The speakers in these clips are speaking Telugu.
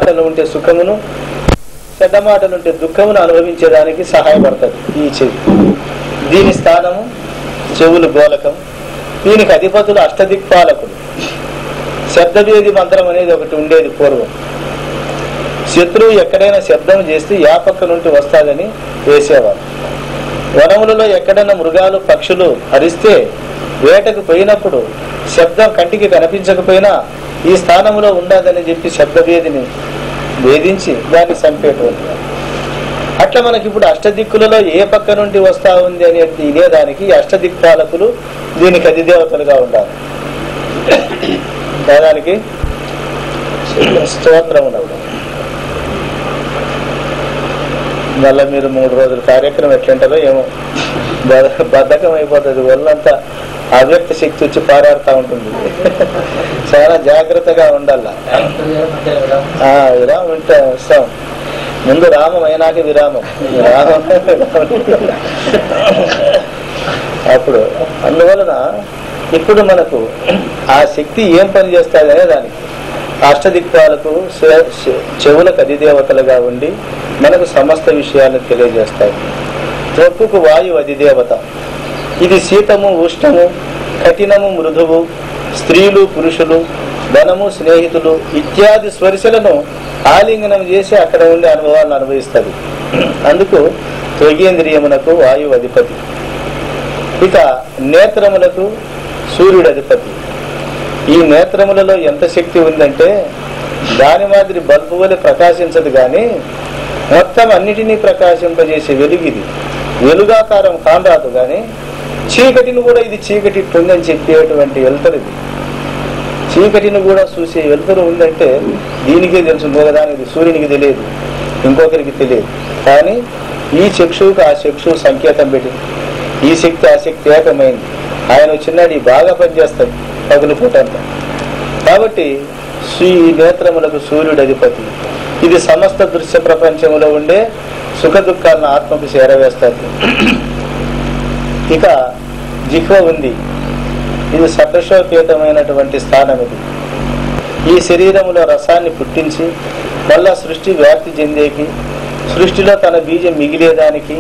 మాటలు ఉంటే సుఖమును, చెడ్డ మాటలు ఉంటే దుఃఖమును అనుభవించేదానికి సహాయపడుతుంది ఈ చెవి. దీని స్థానము చెవులు గోలకం. దీనికి అధిపతులు అష్టదిక్పాలకులు. శబ్దవేది మంత్రం అనేది ఒకటి ఉండేది పూర్వం. శత్రువు ఎక్కడైనా శబ్దం చేస్తే యా పక్క నుండి వస్తాదని వేసేవారు. వనములలో ఎక్కడైనా మృగాలు పక్షులు అరిస్తే వేటకు పోయినప్పుడు శబ్దం కంటికి కనిపించకపోయినా ఈ స్థానంలో ఉండదని చెప్పి శబ్దవేదిని వేధించి దాన్ని చంపేటువంటి. అట్లా మనకి ఇప్పుడు అష్టదిక్కులలో ఏ పక్క నుండి వస్తా ఉంది అనేది ఇదేదానికి అష్టదిక్పాలకులు దీనికి అధిదేవతలుగా ఉండాలి. దానికి స్తోత్రములు. మళ్ళీ మీరు 3 రోజుల కార్యక్రమం ఎట్లుంటారో ఏమో, బద్ధకం అయిపోతుంది. ఒళ్ళంతా అవ్యక్త శక్తి వచ్చి పారాడుతూ ఉంటుంది. చాలా జాగ్రత్తగా ఉండాల. విరామం ఉంటే వస్తాం. ముందు రామం అయినాక విరామం. అప్పుడు అందువలన ఇప్పుడు మనకు ఆ శక్తి ఏం పని చేస్తుంది అనే దానికి అష్టదిక్పాలకు చెవులకు అధిదేవతలుగా ఉండి మనకు సమస్త విషయాలను తెలియజేస్తాయి. త్వక్కుకు వాయువు అధిదేవత. ఇది శీతము, ఉష్ణము, కఠినము, మృదువు, స్త్రీలు, పురుషులు, ధనము, స్నేహితులు ఇత్యాది స్పర్శలను ఆలింగనం చేసి అక్కడ ఉండే అనుభవాలను అనుభవిస్తుంది. అందుకు త్వగేంద్రియమునకు వాయువు అధిపతి. ఇక నేత్రములకు సూర్యుడు అధిపతి. ఈ నేత్రములలో ఎంత శక్తి ఉందంటే దాని మాదిరి బల్బు వలె ప్రకాశించదు కానీ మొత్తం అన్నిటినీ ప్రకాశింపజేసే వెలుగు ఇది. వెలుగాకారం కానరాదు కానీ చీకటిని కూడా ఇది చీకటి ఉందని చెప్పేటువంటి వెలుతురు ఇది. చీకటిని కూడా చూసే వెలుతురు ఉందంటే దీనికే తెలుసు, మోగదానికి సూర్యునికి తెలియదు, ఇంకొకరికి తెలియదు. కానీ ఈ చక్షువుకు ఆ చక్షువు సంకేతం పెట్టి ఈ శక్తి ఆ శక్తి ఏకమైంది. ఆయన చిన్నది బాగా పనిచేస్తాడు పగులు పూటంతా. కాబట్టి ఈ నేత్రములకు సూర్యుడు అధిపతి. ఇది సమస్త దృశ్య ప్రపంచంలో ఉండే సుఖ దుఃఖాలను ఆత్మకు చేరవేస్తుంది. ఇక జిహ్వ ఉంది. ఇది సకర్షోపేతమైనటువంటి స్థానం. ఇది ఈ శరీరములో రసాన్ని పుట్టించి మళ్ళా సృష్టి వ్యాప్తి చెందేకి, సృష్టిలో తన బీజం మిగిలేదానికి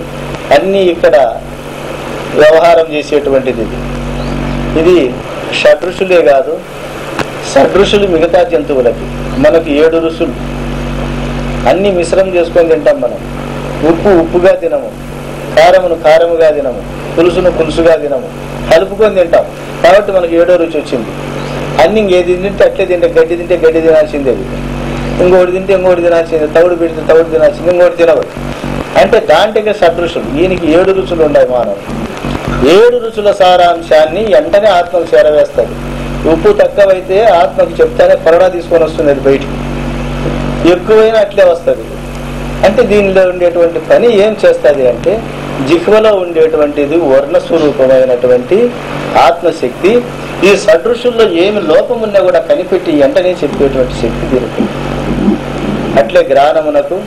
అన్నీ ఇక్కడ వ్యవహారం చేసేటువంటిది. ఇది షడ్రుషులే కాదు, షడ్రుషులు మిగతా జంతువులకి. మనకు 7 రుసులు అన్ని మిశ్రం చేసుకొని తింటాం మనం. ఉప్పు ఉప్పుగా తినము, కారమును కారముగా తినము, పులుసును పులుసుగా తినము, కలుపుకొని తింటాం. కాబట్టి మనకు 7వ రుచి వచ్చింది. అన్ని ఏది తింటే అట్లే తింటే, గడ్డి తింటే గడ్డి తినాల్సిందే, ఇంకోటి తింటే ఇంకోటి తినాల్సిందే, తౌడు పెడితే తౌడు తినాల్సిందే, ఇంకోటి తినవద్దు. అంటే దాంట్లో షడ్రుషులు. ఈయనకి 7 రుచులు ఉన్నాయి. మానవుడు 7 రుచుల సారాంశాన్ని వెంటనే ఆత్మకు చేరవేస్తుంది. ఉప్పు తక్కువైతే ఆత్మకు చెప్తానే కొరడా తీసుకొని వస్తుంది బయటికి, ఎక్కువైనా అట్లే వస్తుంది. అంటే దీనిలో ఉండేటువంటి పని ఏం చేస్తుంది అంటే జిహ్వలో ఉండేటువంటిది వర్ణస్వరూపమైనటువంటి ఆత్మశక్తి. ఈ సదృశుల్లో ఏమి లోపం ఉన్నా కూడా కనిపెట్టి వెంటనే చెప్పేటువంటి శక్తి దీనికి. అట్లే గ్రాణమునకు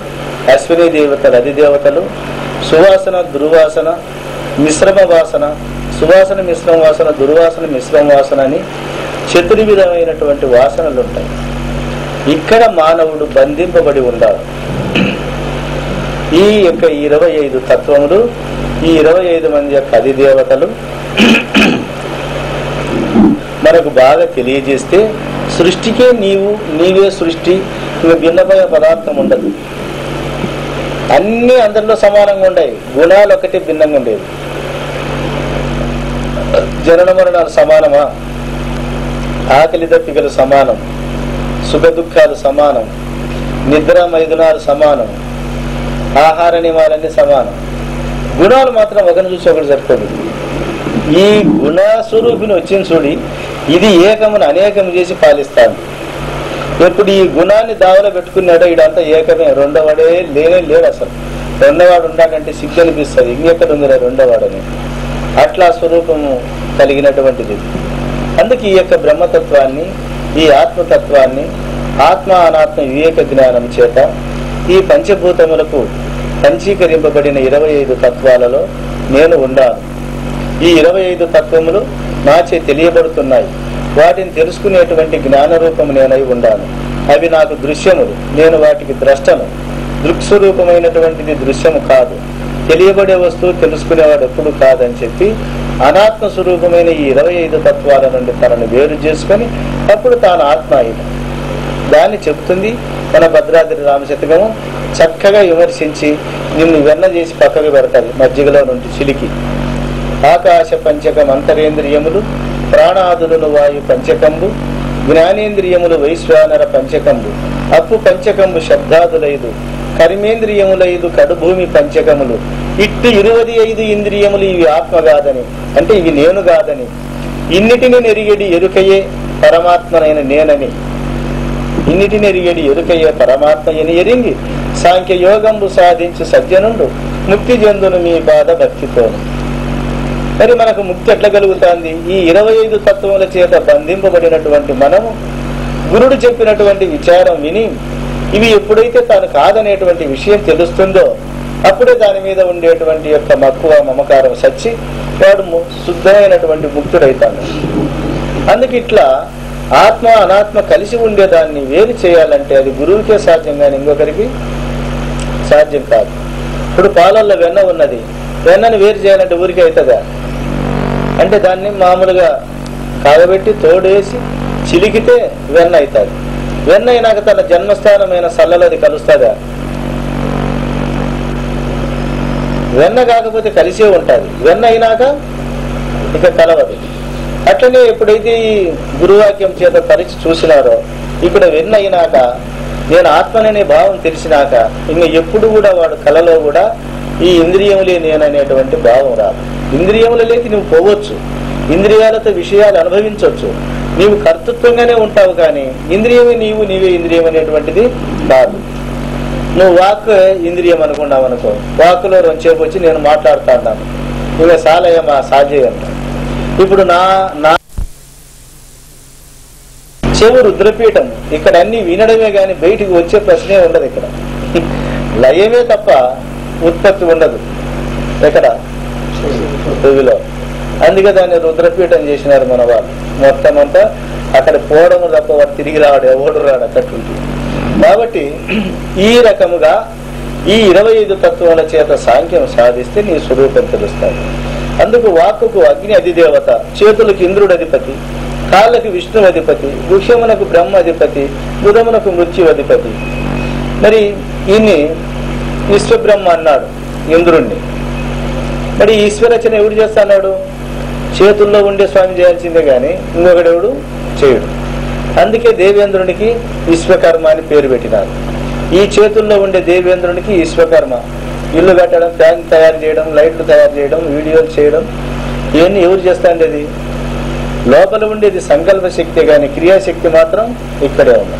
అశ్విని దేవతలు అధిదేవతలు. సువాసన, దుర్వాసన, మిశ్రమ వాసన, సువాసన మిశ్రమ వాసన, దుర్వాసన మిశ్రమ వాసన అని 4 విధమైనటువంటి వాసనలు ఉంటాయి. ఇక్కడ మానవుడు బంధింపబడి ఉండాలి. ఈ యొక్క 25 తత్వములు, ఈ 25 మంది యొక్క అధిదేవతలు మనకు బాగా తెలియజేస్తే సృష్టికే నీవే సృష్టి, ఇక భిన్నమైన పదార్థం ఉండదు. అన్నీ అందరిలో సమానంగా ఉన్నాయి. గుణాలు ఒకటే భిన్నంగా ఉండేవి. జనన మరణాలు సమానమా? ఆకలి దప్పికలు సమానం, సుఖ దుఃఖాలు సమానం, నిద్ర మైదునాలు సమానం, ఆహార నియమాలన్నీ సమానం. గుణాలు మాత్రం ఒకరిని చూసి ఒకటి సరిపోదు. ఈ గుణస్వరూపిని వచ్చిన చూడి ఇది ఏకమును అనేకము చేసి పాలిస్తాను. ఎప్పుడు ఈ గుణాన్ని దావలో పెట్టుకున్నాడో ఇదంతా ఏకమే, రెండోవాడే లేడు. అసలు రెండోవాడు ఉండాలంటే సిగ్గు అనిపిస్తుంది. ఇంకెక్కడ ఉందిరా రెండోవాడని. అట్లా స్వరూపము కలిగినటువంటిది. అందుకే ఈ యొక్క బ్రహ్మతత్వాన్ని, ఈ ఆత్మతత్వాన్ని ఆత్మ అనాత్మ వివేక జ్ఞానం చేత ఈ పంచభూతములకు పంచీకరింపబడిన 25 తత్వాలలో నేను ఉన్నాను. ఈ 25 తత్వములు నాచే తెలియబడుతున్నాయి. వాటిని తెలుసుకునేటువంటి జ్ఞానరూపము నేనై ఉండాను. అవి నాకు దృశ్యములు, నేను వాటికి ద్రష్టను. దృక్స్వరూపమైనటువంటిది దృశ్యము కాదు, తెలియబడే వస్తువు తెలుసుకునేవాడు ఎప్పుడు కాదని చెప్పి అనాత్మ స్వరూపమైన ఈ 25 తత్వాల నుండి తనను వేరు చేసుకొని అప్పుడు తాను ఆత్మ అయిన దాన్ని చెప్తుంది మన భద్రాద్రి రామశతకము. చక్కగా విమర్శించి నిన్ను వెన్న చేసి పక్కకు పెడతారు మజ్జిగలో నుండి చిలికి. ఆకాశ పంచకం అంతరేంద్రియములు, ప్రాణాదులను వాయు పంచకంబు, జ్ఞానేంద్రియములు వైశ్వానర పంచకంబు, అప్పు పంచకంబు శబ్దాదులైదు, కర్మేంద్రియములైదు కడుభూమి పంచకములు, ఇట్టి 25 ఇంద్రియములు ఇవి ఆత్మ కాదని, అంటే ఇవి నేను కాదని, ఇన్నిటిని నెరిగడి ఎరుకయే పరమాత్మనైన నేనని, ఇన్నిటిని ఎరిగడి ఎరుకయ్యే పరమాత్మయని ఎరింగి సాంఖ్య యోగంబు సాధించి సజ్జనుండు ముక్తి చెందును మీ బాధ భక్తితోను. మరి మనకు ముక్తి ఎట్లా కలుగుతుంది? ఈ 25 తత్వముల చేత బంధింపబడినటువంటి మనము గురుడు చెప్పినటువంటి విచారం విని ఇవి ఎప్పుడైతే తాను కాదనేటువంటి విషయం తెలుస్తుందో అప్పుడే దాని మీద ఉండేటువంటి యొక్క మక్కువ మమకారం సచ్చి వాడు శుద్ధమైనటువంటి ముక్తుడైతాడు. అందుకు ఇట్లా ఆత్మ అనాత్మ కలిసి ఉండేదాన్ని వేరు చేయాలంటే అది గురువుకే సాధ్యం, కానీ ఇంకొకరికి సాధ్యం కాదు. ఇప్పుడు పాలల్లో వెన్న ఉన్నది, వెన్నను వేరు చేయాలంటే ఊరికే అవుతుందా? అంటే దాన్ని మామూలుగా కాగబెట్టి తోడేసి చిలికితే వెన్న అవుతుంది. వెన్న అయినాక తన జన్మస్థానమైన సల్లలో అది కలుస్తుందా? వెన్న కాకపోతే కలిసే ఉంటుంది, వెన్న అయినాక ఇక కలవదు. అట్లనే ఎప్పుడైతే ఈ గురువాక్యం చేత పరిచి చూసినారో ఇక్కడ వెన్న అయినాక నేను ఆత్మననే భావం తెలిసినాక ఇంకా ఎప్పుడు కూడా వాడు కలలో కూడా ఈ ఇంద్రియములే నేననేటువంటి భావం రాదు. ఇంద్రియములలోకి నువ్వు పోవచ్చు, ఇంద్రియాలతో విషయాలు అనుభవించవచ్చు, నీవు కర్తృత్వంగానే ఉంటావు, కానీ ఇంద్రియమే నీవు, నీవే ఇంద్రియం అనేటువంటిది కాదు. నువ్వు వాక్ ఇంద్రియం అనుకున్నావు అనుకో, వాక్కులో రొంచేపు వచ్చి నేను మాట్లాడుతాను ఇక సాలయమా సాధ్యం అంట. ఇప్పుడు నా చెవు రుద్రపీఠం, ఇక్కడ అన్ని వినడమే గాని బయటికి వచ్చే ప్రశ్నే ఉండదు. ఇక్కడ లయమే తప్ప ఉత్పత్తి ఉండదు ఎక్కడ చెవిలో. అందుకే దాన్ని రుద్రపీఠం చేసినారు మన వాళ్ళు. మొత్తం అంతా అక్కడ పోవడం తప్ప వాడు తిరిగి రాడు, ఎవడు రాడు అక్కడుంటుంది. కాబట్టి ఈ రకముగా ఈ 25 తత్వాల చేత సాంఖ్యం సాధిస్తే నీ స్వరూపం తెలుస్తాడు. అందుకు వాక్కుకు అగ్ని అధిదేవత, చేతులకు ఇంద్రుడు అధిపతి, కాళ్ళకి విష్ణు అధిపతి, వృక్షమునకు బ్రహ్మ అధిపతి, బుధమునకు మృత్యు అధిపతి. మరి ఈయన్ని విశ్వబ్రహ్మ అన్నాడు ఇంద్రుణ్ణి. మరి ఈశ్వరచన ఎవడు చేస్తాడు? చేతుల్లో ఉండే స్వామి చేయాల్సిందే గాని ఇంకొకడెవడు చేయడు. అందుకే దేవేంద్రునికి విశ్వకర్మ అని పేరు పెట్టినారు. ఈ చేతుల్లో ఉండే దేవేంద్రునికి విశ్వకర్మ. ఇల్లు కట్టడం, ఫ్యాన్ తయారు చేయడం, లైట్లు తయారు చేయడం, వీడియోలు చేయడం, ఇవన్నీ ఎవరు చేస్తాండి? అది లోపల ఉండేది సంకల్ప శక్తి, కానీ క్రియాశక్తి మాత్రం ఇక్కడే ఉంది.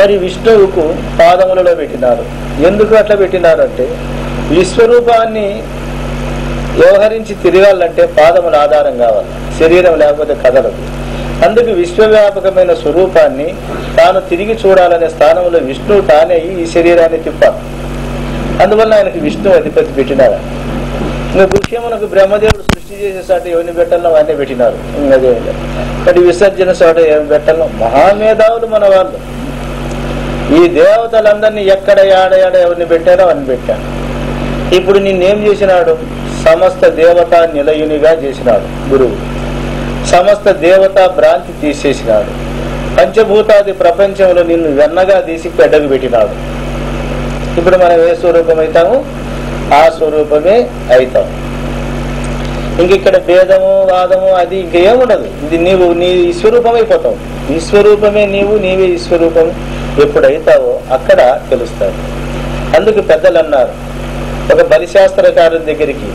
మరి విష్ణువుకు పాదములలో పెట్టినారు. ఎందుకు అట్లా పెట్టినారు అంటే విశ్వరూపాన్ని వ్యవహరించి తిరగాలంటే పాదముల ఆధారం కావాలి, శరీరం లేకపోతే కదలదు. అందుకు విశ్వవ్యాపకమైన స్వరూపాన్ని తాను తిరిగి చూడాలనే స్థానంలో విష్ణువు తానే ఈ శరీరాన్ని తిప్పాలి. అందువల్ల ఆయనకు విష్ణు అధిపతి పెట్టినారు. ఇంకా వృక్షమునకు బ్రహ్మదేవుడు సృష్టి చేసే సాట ఎవరిని పెట్టాలో అవన్నీ పెట్టినారు. అదే మరి విసర్జన సాట ఏమి పెట్టాలో మహామేధావులు మన వాళ్ళు. ఈ దేవతలందరినీ ఎక్కడ ఏడ ఎవరిని పెట్టారో అవన్నీ పెట్టారు. ఇప్పుడు నిన్నేం చేసినాడు? సమస్త దేవతా నిలయునిగా చేసినాడు గురువు. సమస్త దేవతా భ్రాంతి తీసేసినాడు. పంచభూతాది ప్రపంచంలో నిన్ను వెన్నగా తీసి పెద్దకు పెట్టినాడు. ఇప్పుడు మనం ఏ స్వరూపం అవుతాము? ఆ స్వరూపమే అవుతాం. ఇంక ఇక్కడ భేదము వాదము అది ఇంకేముండదు. ఇది నీవు నీ ఈశ్వరూపం అయిపోతావు. ఈశ్వరూపమే నీవు, నీవే ఈశ్వరూపం ఎప్పుడైతావో అక్కడ తెలుస్తావు. అందుకు పెద్దలు అన్నారు, ఒక బలిశాస్త్రకారుని దగ్గరికి,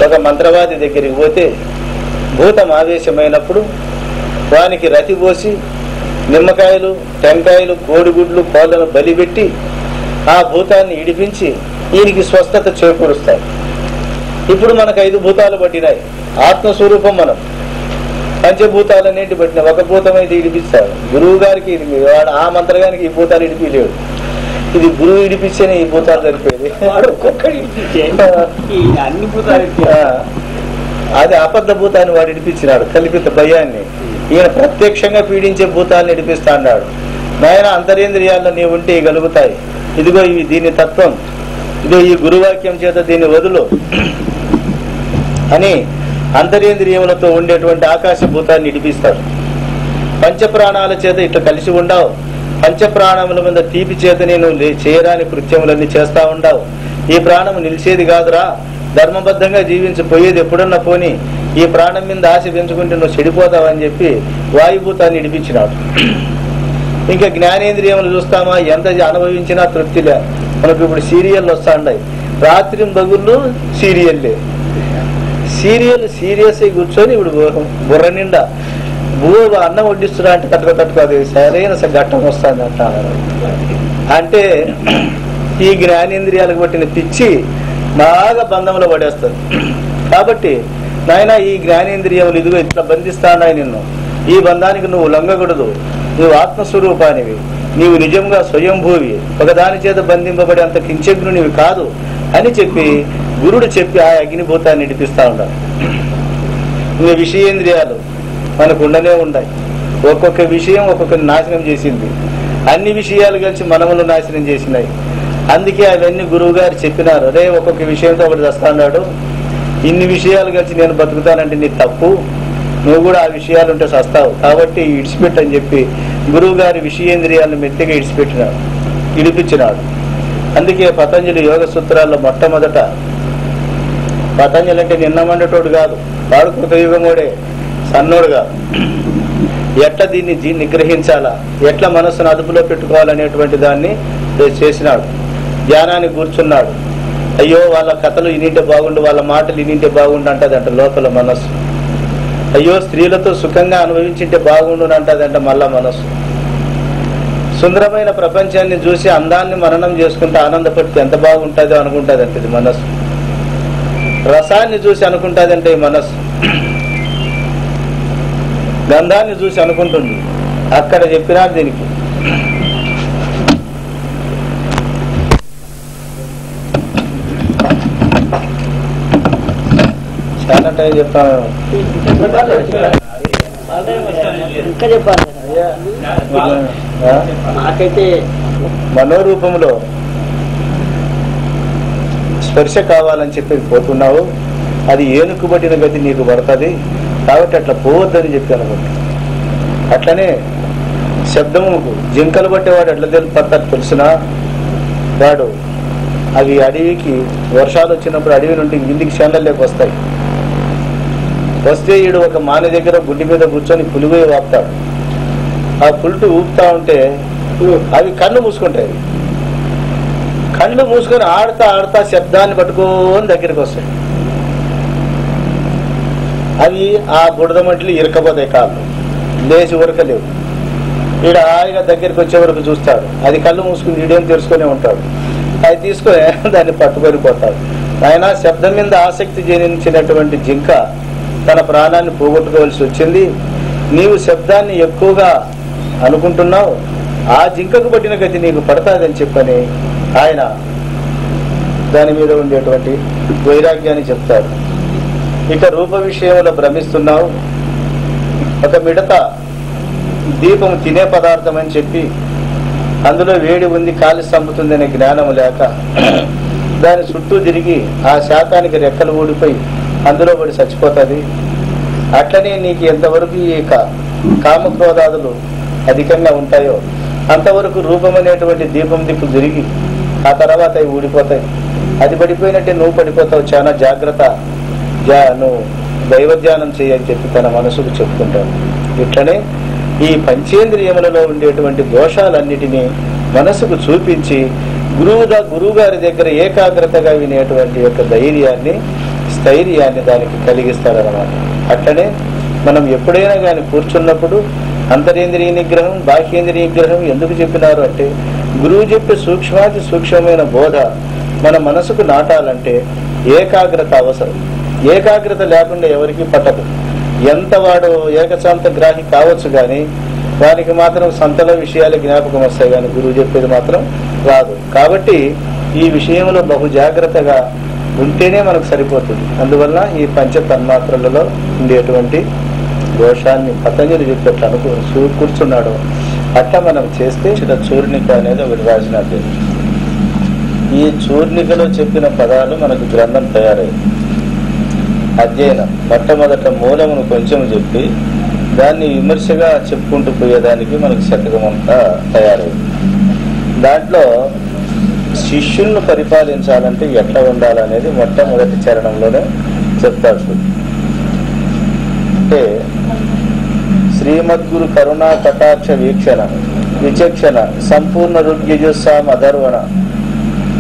ఒక మంత్రవాది దగ్గరికి పోతే భూతం ఆవేశమైనప్పుడు వానికి రతి పోసి నిమ్మకాయలు, టెంకాయలు, కోడిగుడ్లు, కోళ్ళను బలిపెట్టి ఆ భూతాన్ని ఇడిపించి ఈయనకి స్వస్థత చేకూరుస్తాయి. ఇప్పుడు మనకు 5 భూతాలు పట్టినాయి. ఆత్మస్వరూపం మనం పంచభూతాలన్నింటి పట్టిన ఒక భూతం అయితే ఇడిపిస్తాడు. గురువు గారికి వాడు ఆ మంత్రగానికి ఈ భూతాలు ఇడిపిలేడు. ఇది గురువు ఇడిపిస్తేనే ఈ భూతాలు సరిపోయేది. అది అబద్ధ భూతాన్ని వాడు ఇడిపించినాడు, కల్పిత భయాన్ని. ఈయన ప్రత్యక్షంగా పీడించే భూతాలను ఇడిపిస్తా అన్నాడు. నాయన అంతరేంద్రియాల్లో నీ ఉంటే గలుగుతాయి, ఇదిగో ఇవి దీని తత్వం, ఇదిగో ఈ గురువాక్యం చేత దీన్ని వదులు అని అంతరేంద్రియములతో ఉండేటువంటి ఆకాశభూతాన్ని ఇడిపిస్తాడు. పంచప్రాణాల చేత ఇట్లా కలిసి ఉండవు. పంచప్రాణముల మీద తీపి చేత నేను చేయరాని కృత్యములన్నీ చేస్తా ఉండవు. ఈ ప్రాణము నిలిచేది కాదురా, ధర్మబద్ధంగా జీవించిపోయేది ఎప్పుడన్నా పోని, ఈ ప్రాణం మీద ఆశ పెంచుకుంటే నువ్వు చెడిపోతావని చెప్పి వాయుభూతాన్ని ఇడిపించినాడు. ఇంకా జ్ఞానేంద్రియములు చూస్తామా, ఎంత అనుభవించినా తృప్తిలే. మనకు ఇప్పుడు సీరియల్ వస్తా ఉన్నాయి, రాత్రి బగుళ్ళు సీరియల్లే. సీరియస్ అయి కూర్చొని ఇప్పుడు బుర్ర నిండా అన్నం వడ్డిస్తున్నా అంటే తట్టుకో అది సరైన ఘట్టం వస్తుంది అంటారు. అంటే ఈ జ్ఞానేంద్రియాలకు పట్టిన పిచ్చి బాగా బంధంలో పడేస్తుంది. కాబట్టి నాయన ఈ జ్ఞానేంద్రియములు ఇదిగో ఇట్లా బంధిస్తానాయి నిన్ను, ఈ బంధానికి నువ్వు లొంగకూడదు, నువ్వు ఆత్మస్వరూపానివి, నీవు నిజంగా స్వయంభూవి, ఒకదాని చేత బంధింపబడి అంత కించగ్నునివి కాదు అని చెప్పి గురుడు చెప్పి ఆ అగ్నిభూతాన్ని నడిపిస్తా ఉండాలి. ఇంకా విషయేంద్రియాలు మనకు ఉండనే ఉన్నాయి. ఒక్కొక్క విషయం ఒక్కొక్కరిని నాశనం చేసింది. అన్ని విషయాలు కలిసి మనములు నాశనం చేసినాయి. అందుకే అవన్నీ గురువు గారు చెప్పినారు, రే ఒక్కొక్క విషయంతో ఒకటి వస్తాడు, ఇన్ని విషయాలు కలిసి నేను బతుకుతానంటే నీ తప్పు, నువ్వు కూడా ఆ విషయాలు ఉంటే సస్తావు, కాబట్టి ఇడిచిపెట్టని చెప్పి గురువు గారి విషయేంద్రియాలను మెత్తగా ఇడిపించినాడు. అందుకే పతంజలి యోగ సూత్రాల్లో మొట్టమొదట, పతంజలి అంటే నిన్నమండటోడు కాదు, వాడు కృతయుగముడే, సన్నోడు కాదు, ఎట్లా దీన్ని నిగ్రహించాలా, ఎట్లా మనస్సును అదుపులో పెట్టుకోవాలనేటువంటి దాన్ని చేసినాడు. ధ్యానాన్ని కూర్చున్నాడు. అయ్యో వాళ్ళ కథలు ఇనింటే బాగుండు, వాళ్ళ మాటలు ఇనింటే బాగుండు అంటదంట లోపల మనస్సు. అయ్యో స్త్రీలతో సుఖంగా అనుభవించింటే బాగుండు అంటదంట మళ్ళా మనస్సు. సుందరమైన ప్రపంచాన్ని చూసి అందాన్ని మననం చేసుకుంటే ఆనందపడితే ఎంత బాగుంటుందో అనుకుంటుందంటే ఇది మనస్సు. రసాన్ని చూసి అనుకుంటుందంటే ఈ మనస్సు. గంధాన్ని చూసి అనుకుంటుంది. అక్కడ చెప్పినారు దీనికి. చాలా టైం చెప్తాను. మనోరూపంలో స్పర్శ కావాలని చెప్పి పోతున్నావు, అది ఏనుకుబట్టిన గతి నీకు పడుతుంది, కాబట్టి అట్లా పోవద్దని చెప్పి అనుకుంటా. అట్లనే శబ్దముకు జింకలు పట్టేవాడు ఎట్లా పడతాడు తెలిసినా, వాడు అవి అడవికి వర్షాలు వచ్చినప్పుడు అడవి నుండి ఇంటికి చేనల్లోకి వస్తాయి. వస్తే ఈడు ఒక మాన దగ్గర గుడ్డి మీద కూర్చొని పులిగొయ్యి వాపుతాడు. ఆ పులుటు ఊపుతా ఉంటే అవి కళ్ళు మూసుకుంటాయి. కళ్ళు మూసుకొని ఆడుతా శబ్దాన్ని పట్టుకొని దగ్గరికి వస్తాయి. అవి ఆ బుడద మట్టిలు ఇరకపోతాయి, కాళ్ళు లేచి ఉరకలేవు. ఈడ హాయిగా దగ్గరికి వచ్చే వరకు చూస్తాడు. అది కళ్ళు మూసుకుని ఈడేం తెలుసుకునే ఉంటాడు. అది తీసుకొని దాన్ని పట్టుకొని పోతాడు. ఆయన శబ్దం మీద ఆసక్తి జనించినటువంటి జింక తన ప్రాణాన్ని పోగొట్టుకోవాల్సి వచ్చింది. నీవు శబ్దాన్ని ఎక్కువగా అనుకుంటున్నావు, ఆ జింకకు పట్టిన గతి నీకు పడతాదని చెప్పని ఆయన దాని మీద ఉండేటువంటి వైరాగ్యాన్ని చెప్తాడు. ఇక రూప విషయంలో భ్రమిస్తున్నావు. ఒక మిడత దీపం తినే పదార్థం అని చెప్పి అందులో వేడి ఉంది, కాలి చంపుతుందనే జ్ఞానం లేక దాని చుట్టూ తిరిగి ఆ శాతానికి రెక్కలు ఊడిపోయి అందులో పడి చచ్చిపోతుంది. అట్లనే నీకు ఎంతవరకు ఈ కామక్రోధాదులు అధికంగా ఉంటాయో అంతవరకు రూపం అనేటువంటి దీపం దిక్కు తిరిగి ఆ తర్వాత అవి ఊడిపోతాయి. అది పడిపోయినట్టే నువ్వు పడిపోతావు. చాలా జాగ్రత్త, నువ్వు దైవధ్యానం చేయని చెప్పి తన మనసుకు చెప్పుకుంటాడు. ఇట్లనే ఈ పంచేంద్రియములలో ఉండేటువంటి దోషాలన్నిటినీ మనసుకు చూపించి గురువు గారి దగ్గర ఏకాగ్రతగా వినేటువంటి యొక్క ధైర్యాన్ని, స్థైర్యాన్ని దానికి కలిగిస్తాడనమాట. అట్లనే మనం ఎప్పుడైనా కానీ కూర్చున్నప్పుడు అంతరేంద్రియ నిగ్రహం, బాహ్యేంద్రియ నిగ్రహం ఎందుకు చెప్పినారు అంటే, గురువు చెప్పే సూక్ష్మాతి సూక్ష్మమైన బోధ మన మనసుకు నాటాలంటే ఏకాగ్రత అవసరం. ఏకాగ్రత లేకుండా ఎవరికి పట్టదు. ఎంత వాడు ఏకశాంత గ్రాహి కావచ్చు కానీ వానికి మాత్రం సంతల విషయాలు జ్ఞాపకం వస్తాయి, కానీ గురువు చెప్పేది మాత్రం రాదు. కాబట్టి ఈ విషయంలో బహు జాగ్రత్తగా ఉంటేనే మనకు సరిపోతుంది. అందువల్ల ఈ పంచ తన్మాత్రలలో ఉండేటువంటి దోషాన్ని పతంజలి చెప్పేట్లు కూర్చున్నాడు. అట్లా మనం చేస్తే చూర్ణిక అనేది ఒకటి రాసినట్టు. ఈ చూర్ణికలో చెప్పిన పదాలు మనకు గ్రంథం తయారైంది. అధ్యయనం మొట్టమొదట మూలమును కొంచెం చెప్పి దాన్ని విమర్శగా చెప్పుకుంటూ పోయేదానికి మనకు శతకం అంతా తయారైంది. దాంట్లో శిష్యులను పరిపాలించాలంటే ఎట్లా ఉండాలనేది మొట్టమొదటి చరణంలోనే చెప్తాడు. అంటే శ్రీమద్గురు కరుణా కటాక్ష వీక్షణ విచక్షణ సంపూర్ణ ఋగ్యజుస్సాం అధర్వణ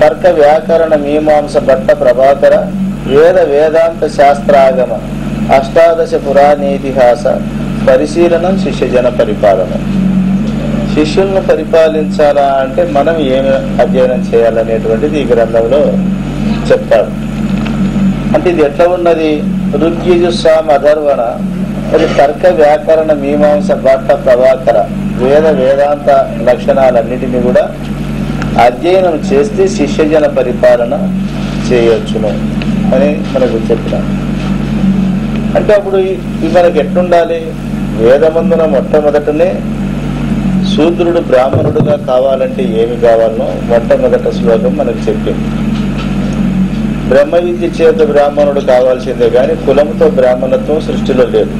తర్క వ్యాకరణ మీమాంస భట్ట ప్రభాకర వేద వేదాంత శాస్త్రాగమ అష్టాదశ పురాణేతిహాస పరిశీలనం శిష్యజన పరిపాలన. శిష్యులను పరిపాలించాలా అంటే మనం ఏమి అధ్యయనం చేయాలనేటువంటిది ఈ గ్రంథంలో చెప్తాడు. అంటే ఇది ఎట్లా ఉన్నది? ఋగ్యజుస్సాం అధర్వణ, అది తర్క వ్యాకరణ మీమాంస భట్ట ప్రభాకర వేద వేదాంత లక్షణాలన్నిటినీ కూడా అధ్యయనం చేస్తే శిష్యజన పరిపాలన చేయొచ్చును అని మనకు చెప్పినాం. అంటే అప్పుడు ఇది మనకి ఎట్లుండాలి? వేదమందున మొట్టమొదటనే శూద్రుడు బ్రాహ్మణుడుగా కావాలంటే ఏమి కావాలనో మొట్టమొదట శ్లోకం మనకు చెప్పింది. బ్రహ్మ విద్య చేత బ్రాహ్మణుడు కావాల్సిందే కానీ కులముతో బ్రాహ్మణత్వం సృష్టిలో లేదు.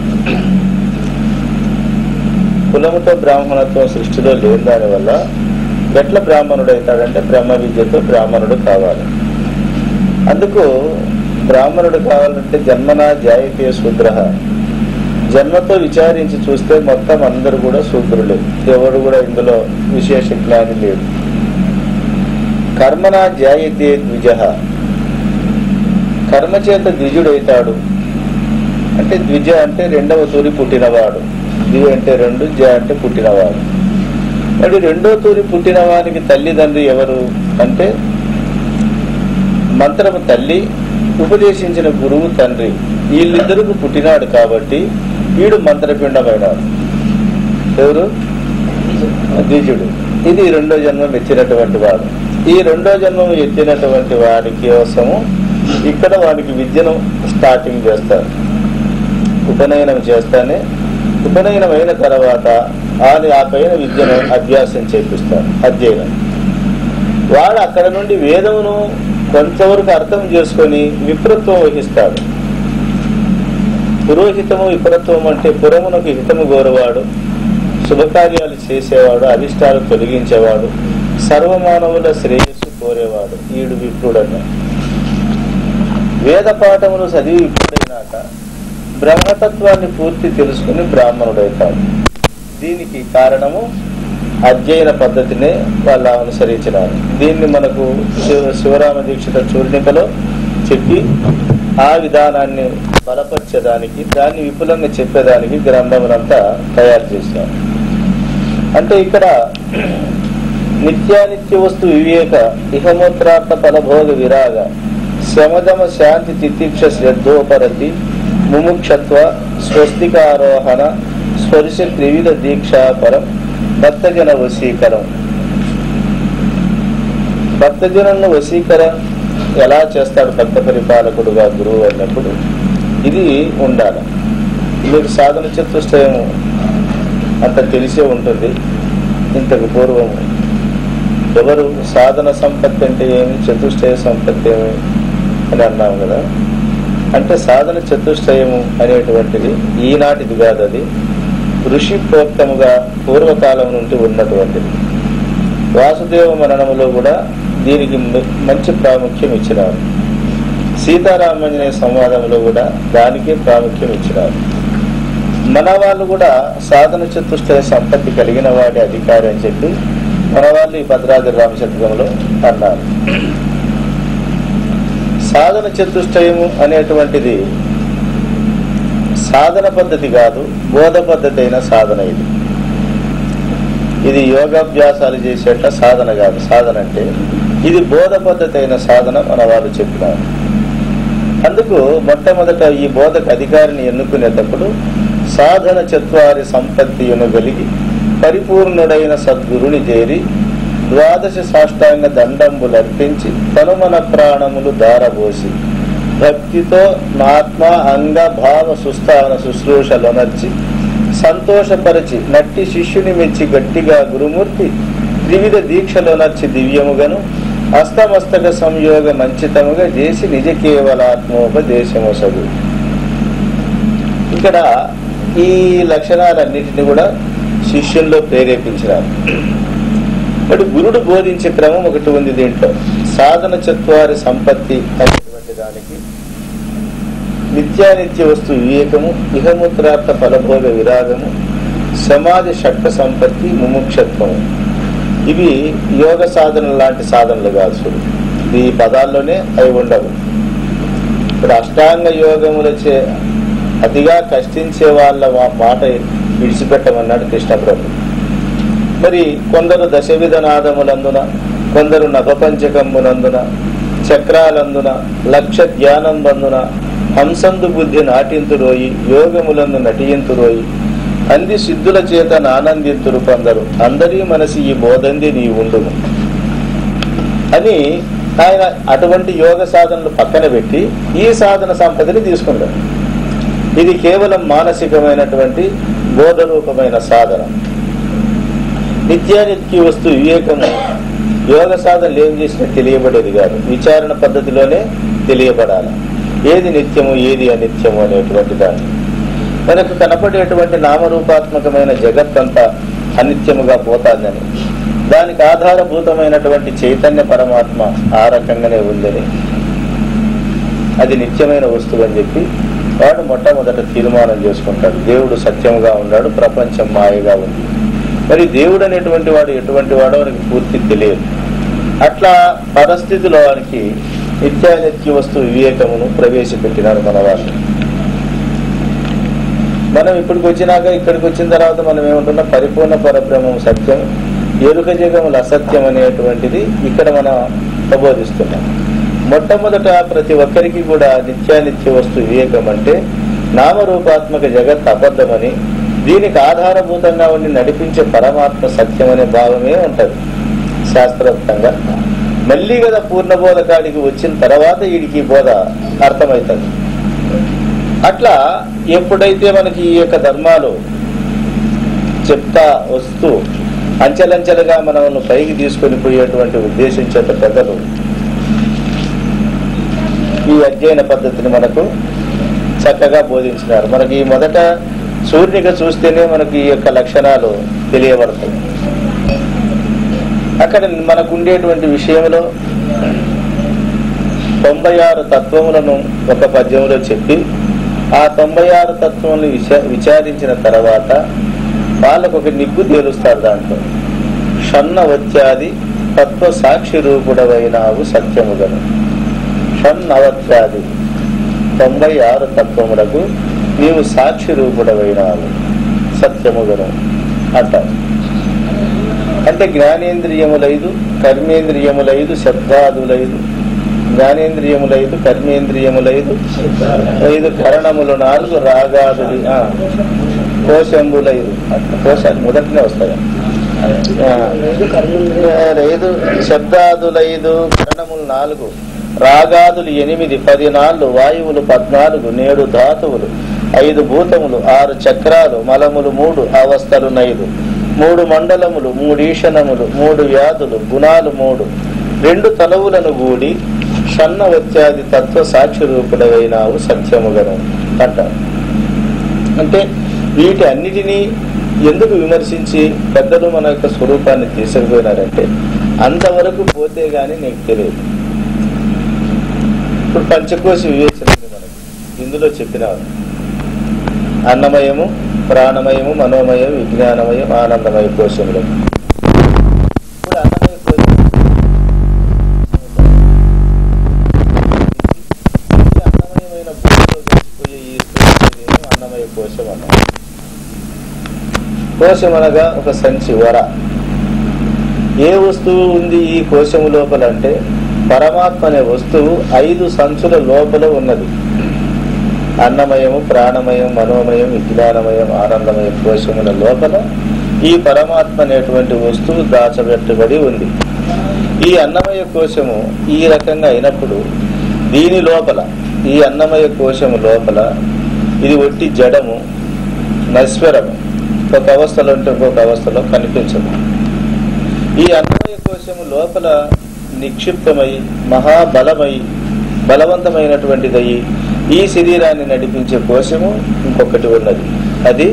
కులముతో బ్రాహ్మణత్వం సృష్టిలో లేని దానివల్ల ఎట్లా బ్రాహ్మణుడు అవుతాడంటే బ్రహ్మ విద్యతో బ్రాహ్మణుడు కావాలి. అందుకు బ్రాహ్మణుడు కావాలంటే జన్మనా జాయితే శూద్ర, జన్మతో విచారించి చూస్తే మొత్తం అందరూ కూడా శూద్రులే, ఎవరు కూడా ఇందులో విశేష జ్ఞాని లేదు. కర్మనా జాయితే ద్విజ, కర్మ చేత ద్విజుడైతాడు. అంటే ద్విజ అంటే రెండవ తూరి పుట్టినవాడు, ద్వి అంటే రెండు, జ అంటే పుట్టినవాడు. మరి రెండో తూరి పుట్టిన వానికి తల్లిదండ్రి ఎవరు అంటే మంత్రము తల్లి, ఉపదేశించిన గురువు తండ్రి, వీళ్ళిద్దరికి పుట్టినాడు కాబట్టి వీడు మంత్రపిండమైనాడు. ఎవరు? ద్విజుడు. ఇది రెండో జన్మం ఎత్తినటువంటి వాడు. ఈ రెండో జన్మం ఎత్తినటువంటి వాడి కోసము ఇక్కడ వాడికి విద్యను స్టార్టింగ్ చేస్తారు. ఉపనయనం చేస్తానే ఉపనయనం అయిన తర్వాత ఆ పైన విద్యను అభ్యాసం చేపిస్తారు, అధ్యయనం. వాడు అక్కడ నుండి వేదమును కొంతవరకు అర్థం చేసుకొని విప్రత్వం వహిస్తాడు. పురోహితము విప్రత్వం అంటే పురమునకు హితము కోరేవాడు, శుభకార్యాలు చేసేవాడు, అరిష్టాలు తొలగించేవాడు, సర్వమానవుల శ్రేయస్సు కోరేవాడు, ఈడు విప్రుడన్న. వేద పాఠములు చదివి విప్రుడైనాక బ్రహ్మతత్వాన్ని పూర్తి తెలుసుకుని బ్రాహ్మణుడైతాడు. దీనికి కారణము అధ్యయన పద్ధతినే వాళ్ళు అనుసరించినారు. దీన్ని మనకు శివరామ దీక్షిత చూర్ణికలో చెప్పి ఆ విధానాన్ని బలపరిచేదానికి, దాన్ని విపులంగా చెప్పేదానికి గ్రంథములంతా తయారు చేశారు. అంటే ఇక్కడ నిత్యానిత్య వస్తు వివేక ఇహమూత్రార్థ ఫలభోగ విరాగ శమదమ శాంతి తితిక్ష శ్రద్ధోపరతి ముముక్షత్వ స్వస్తికారోహణ స్పర్శ త్రివిధ దీక్షాపరం భక్తజన వశీకరం. భక్తజనులను వశీకరం ఎలా చేస్తాడు భక్త పరిపాలకుడుగా గురువు అన్నప్పుడు ఇది ఉండాలి. మీకు సాధన చతుష్టయం అంత తెలిసే ఉంటుంది. ఇంతకు పూర్వము ఎవరు సాధన సంపత్తి అంటే ఏమి, చతుష్టయ సంపత్తి ఏమి అని అన్నాం కదా. అంటే సాధన చతుష్టయము అనేటువంటిది ఈనాటిది కాదు, అది ఋషి ప్రోక్తముగా పూర్వకాలం నుండి ఉన్నటువంటిది. వాసుదేవ మరణములో కూడా దీనికి మంచి ప్రాముఖ్యం ఇచ్చినారు. సీతారామాంజనేయ సంవాదంలో కూడా దానికే ప్రాముఖ్యం ఇచ్చినారు. మన వాళ్ళు కూడా సాధన చతుష్టయ సంపత్తి కలిగిన వాడి అధికారి అని చెప్పి మన వాళ్ళు ఈ భద్రాద్రి రామశతకంలో అన్నారు. సాధన చతుష్టయము అనేటువంటిది సాధన పద్ధతి కాదు, బోధ పద్ధతి అయిన సాధన. ఇది యోగాభ్యాసాలు చేసేట సాధన కాదు. సాధన అంటే ఇది బోధ పద్ధతి అయిన సాధన మన వాళ్ళు చెప్పినారు. అందుకు మొట్టమొదట ఈ బోధకు అధికారిని ఎన్నుకునేటప్పుడు సాధన చత్వారి సంపత్తియును కలిగి పరిపూర్ణుడైన సద్గురుని చేరి ద్వాదశ సాష్టాంగ దండంబులర్పించి తనుమన ప్రాణములు దారబోసి భక్తితో నాత్మ అంగ భావ సుస్థాన శుశ్రూషలొనర్చి సంతోషపరచి నట్టి శిష్యుని మెచ్చి గట్టిగా గురుమూర్తి వివిధ దీక్షలో నర్చి దివ్యముగను అస్తమస్తక సంయోగ మంచితముగా చేసి నిజ కేవలాత్మోపదేశమొసగు. ఇక్కడ ఈ లక్షణాలన్నింటినీ కూడా శిష్యుల్లో ప్రేరేపించినారు. మరి గురుడు బోధించే క్రమం ఒకటి ఉంది దీంట్లో. సాధన చత్వారి సంపత్తి అనేటువంటి దానికి నిత్యానిత్య వస్తు వివేకము, ఇహమూత్రార్థ ఫలభోగ విరాగము, సమాధి షట్క సంపత్తి, ముముక్షత్వము. ఇవి యోగ సాధన లాంటి సాధనలు కాదు. ఈ పదాల్లోనే అవి ఉండవు. ఇప్పుడు అష్టాంగ యోగములచే అతిగా కష్టించే వాళ్ళ మాట విడిచిపెట్టమన్నాడు కృష్ణప్రభు. మరి కొందరు దశవిధ నాదములందున, కొందరు నభపంచకమునందున, చక్రాలందున, లక్ష ధ్యానం బందున హంసందు బుద్ధి నాటింతురోయి, యోగములందు నటింతురోయి, అంది సిద్ధుల చేత ఆనందింతురు కొందరు, అందరి మనసి ఈ బోధంది నీ ఉండును అని ఆయన అటువంటి యోగ సాధనలు పక్కన పెట్టి ఈ సాధన సంపదని తీసుకుంటారు. ఇది కేవలం మానసికమైనటువంటి బోధరూపమైన సాధన. నిత్యానిత్య వస్తు వివేకము యోగ సాధనలు ఏం చేసినా తెలియబడేది కాదు, విచారణ పద్ధతిలోనే తెలియబడాలి. ఏది నిత్యము ఏది అనిత్యము అనేటువంటి దాన్ని. మనకు కనపడేటువంటి నామరూపాత్మకమైన జగత్తంతా అనిత్యముగా పోతాదని, దానికి ఆధారభూతమైనటువంటి చైతన్య పరమాత్మ ఆ రకంగానే ఉందని, అది నిత్యమైన వస్తువు అని చెప్పి వాడు మొట్టమొదట తీర్మానం చేసుకుంటాడు. దేవుడు సత్యముగా ఉన్నాడు, ప్రపంచం మాయగా ఉంది. మరి దేవుడు అనేటువంటి వాడు ఎటువంటి వాడో వారికి పూర్తి తెలియదు. అట్లా పరిస్థితిలో వారికి నిత్యానిత్య వస్తు వివేకమును ప్రవేశపెట్టినారు మన వాళ్ళు. మనం ఇక్కడికి వచ్చిన తర్వాత మనం ఏమంటున్నాం, పరిపూర్ణ పరబ్రహ్మం సత్యం, ఎరుక జగములు అసత్యం అనేటువంటిది ఇక్కడ మనం ప్రబోధిస్తున్నాం. మొట్టమొదట ప్రతి ఒక్కరికి కూడా నిత్యానిత్య వస్తు వివేకం అంటే నామరూపాత్మక జగత్ అబద్ధమని, దీనికి ఆధారభూతంగా ఉండి నడిపించే పరమాత్మ సత్యం అనే భావమే ఉంటది శాస్త్రోక్తంగా. మళ్ళీ కదా పూర్ణబోధకాడికి వచ్చిన తర్వాత వీడికి బోధ అర్థమవుతుంది. అట్లా ఎప్పుడైతే మనకి ఈ యొక్క ధర్మాలు చెప్తా వస్తూ అంచెలంచెలుగా మనల్ని పైకి తీసుకొని పోయేటువంటి ఉద్దేశం చేత పెద్దలు ఈ అధ్యయన పద్ధతిని మనకు చక్కగా బోధించినారు. మనకి మొదట సూర్యునిగా చూస్తేనే మనకి ఈ యొక్క లక్షణాలు తెలియబడతాయి. అక్కడ మనకు ఉండేటువంటి విషయంలో 96 తత్వములను ఒక పద్యంలో చెప్పి ఆ 96 తత్వములను విచారించిన తర్వాత వాళ్ళకు ఒక నిగ్గు తేలుస్తారు. దాంట్లో షణ్ణవత్యాది తత్వ సాక్షి రూపుడవైనావు సత్యముగను. షణ్ణవత్యాది 96 తత్వములకు నీవు సాక్షి రూపుడవైనావు సత్యముగను అంటారు. అంటే జ్ఞానేంద్రియములైదు, కర్మేంద్రియములైదు, శబ్దాదులైదు. జ్ఞానేంద్రియములైదు, కర్మేంద్రియములైదు, 5 కరణములు 4, రాగాదులు కోశంబులైదు. కోశాలు మొదటినే వస్తాయి. 5 శబ్దాదులైదు, కరణములు 4, రాగాదులు 8, 14, వాయువులు 14, 7 ధాతువులు, 5 భూతములు, 6 చక్రాలు, మలములు 3, అవస్థలు 5, 3 మండలములు, 3 ఈశనములు, 3 వ్యాధులు, గుణాలు 3, 2 తలవులను గూడి షణ్ణవత్యాది తత్వ సాక్షి రూపుడవైనావు సత్యముగను అంటారు. అంటే వీటి అన్నిటినీ ఎందుకు విమర్శించి పెద్దలు మన యొక్క స్వరూపాన్ని తీసుకుపోయినారంటే అంతవరకు పోతే గాని నీకు తెలియదు. ఇప్పుడు పంచకోశ వివేచన మనకి ఇందులో చెప్పినారు. అన్నమయము, ప్రాణమయము, మనోమయం, విజ్ఞానమయం, ఆనందమయ కోశములు. ఇప్పుడు అన్నమయ కోశం అన్నమయమైన భూమిలో కలిసిపోయే ఈ అన్నమయ కోశం అన్నారు. కోశం అనగా ఒక సంచి, వర. ఏ వస్తువు ఉంది ఈ కోశము లోపల అంటే పరమాత్మ అనే వస్తువు 5 సంచుల లోపల ఉన్నది. అన్నమయము, ప్రాణమయం, మనోమయం, విజ్ఞానమయం, ఆనందమయ కోశముల లోపల ఈ పరమాత్మ అనేటువంటి వస్తువు దాచబెట్టబడి ఉంది. ఈ అన్నమయ కోశము ఈ రకంగా అయినప్పుడు దీని లోపల, ఈ అన్నమయ కోశము లోపల ఇది ఒట్టి జడము, నశ్వరము, ఒక అవస్థలో ఉంటే ఇంకొక అవస్థలో కనిపించదు. ఈ అన్నమయ కోశము లోపల నిక్షిప్తమై మహాబలమై బలవంతమైనటువంటిదయ్యి ఈ శరీరాన్ని నడిపించే కోశము ఇంకొకటి ఉన్నది, అది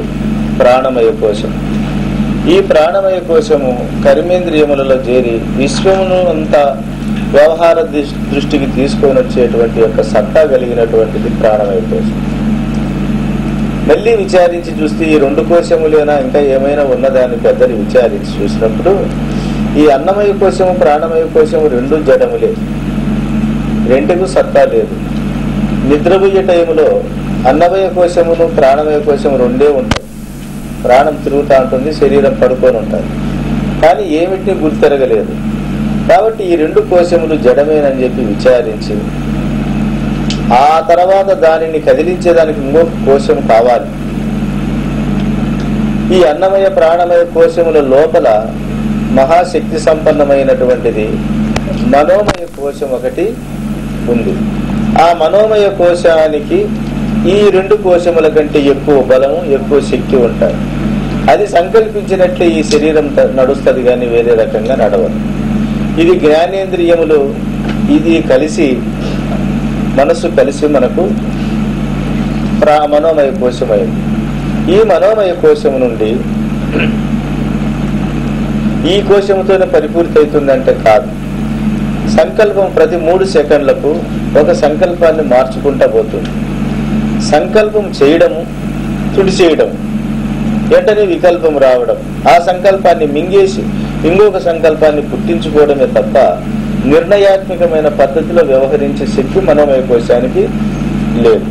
ప్రాణమయ కోశం. ఈ ప్రాణమయ కోశము కర్మేంద్రియములలో చేరి విశ్వమును అంతా వ్యవహార దృష్టికి తీసుకొని వచ్చేటువంటి యొక్క సత్తా కలిగినటువంటిది ప్రాణమయ కోశం. మళ్ళీ విచారించి చూస్తే ఈ రెండు కోశములేనా ఇంకా ఏమైనా ఉన్నదాన్ని పెద్దలు విచారించి చూసినప్పుడు ఈ అన్నమయ కోశము ప్రాణమయ కోశము రెండు జడములే, రెండుకు సత్తా లేదు. నిద్రపోయే టైములో అన్నమయ కోశమును ప్రాణమయ కోశము రెండే ఉంటాయి. ప్రాణం తిరుగుతూ ఉంటుంది, శరీరం పడుకొని ఉంటుంది, కానీ ఏమిటిని గుర్తెరగలేదు. కాబట్టి ఈ రెండు కోశములు జడమేనని చెప్పి విచారించి ఆ తర్వాత దానిని కదిలించేదానికి ఇంకొక కోశం కావాలి. ఈ అన్నమయ ప్రాణమయ కోశముల లోపల మహాశక్తి సంపన్నమైనటువంటిది మనోమయ కోశం ఒకటి ఉంది. ఆ మనోమయ కోశానికి ఈ రెండు కోశముల కంటే ఎక్కువ బలము, ఎక్కువ శక్తి ఉంటాయి. అది సంకల్పించినట్లే ఈ శరీరం నడుస్తుంది, కానీ వేరే రకంగా నడవదు. ఇది జ్ఞానేంద్రియములు ఇది కలిసి మనసు కలిసి మనకు మనోమయ కోశమైంది. ఈ మనోమయ కోశము నుండి ఈ కోశముతోనే పరిపూర్తి అవుతుందంటే కాదు. సంకల్పం ప్రతి 3 సెకండ్లకు ఒక సంకల్పాన్ని మార్చుకుంటా పోతుంది. సంకల్పం చేయడము, తుడిచేయడం, వెంటనే వికల్పం రావడం, ఆ సంకల్పాన్ని మింగేసి ఇంకొక సంకల్పాన్ని పుట్టించుకోవడమే తప్ప నిర్ణయాత్మకమైన పద్ధతిలో వ్యవహరించే శక్తి మనోమయ కోశానికి లేదు.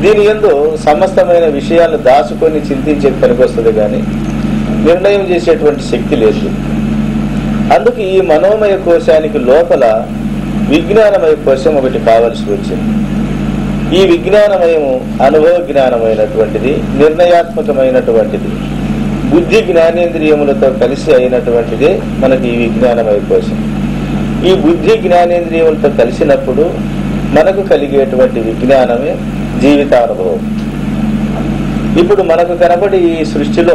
దీని యందు సమస్తమైన విషయాలను దాచుకొని చింతించే పనికొస్తుంది, కానీ నిర్ణయం చేసేటువంటి శక్తి లేదు. అందుకు ఈ మనోమయ కోశానికి లోపల విజ్ఞానమయ కోశం ఒకటి కావలసి వచ్చింది. ఈ విజ్ఞానమయము అనుభవ జ్ఞానమైనటువంటిది, నిర్ణయాత్మకమైనటువంటిది, బుద్ధి జ్ఞానేంద్రియములతో కలిసి అయినటువంటిదే మనకి ఈ విజ్ఞానమయ కోశం. ఈ బుద్ధి జ్ఞానేంద్రియములతో కలిసినప్పుడు మనకు కలిగేటువంటి విజ్ఞానమే జీవితానుభవం. ఇప్పుడు మనకు కనబడి ఈ సృష్టిలో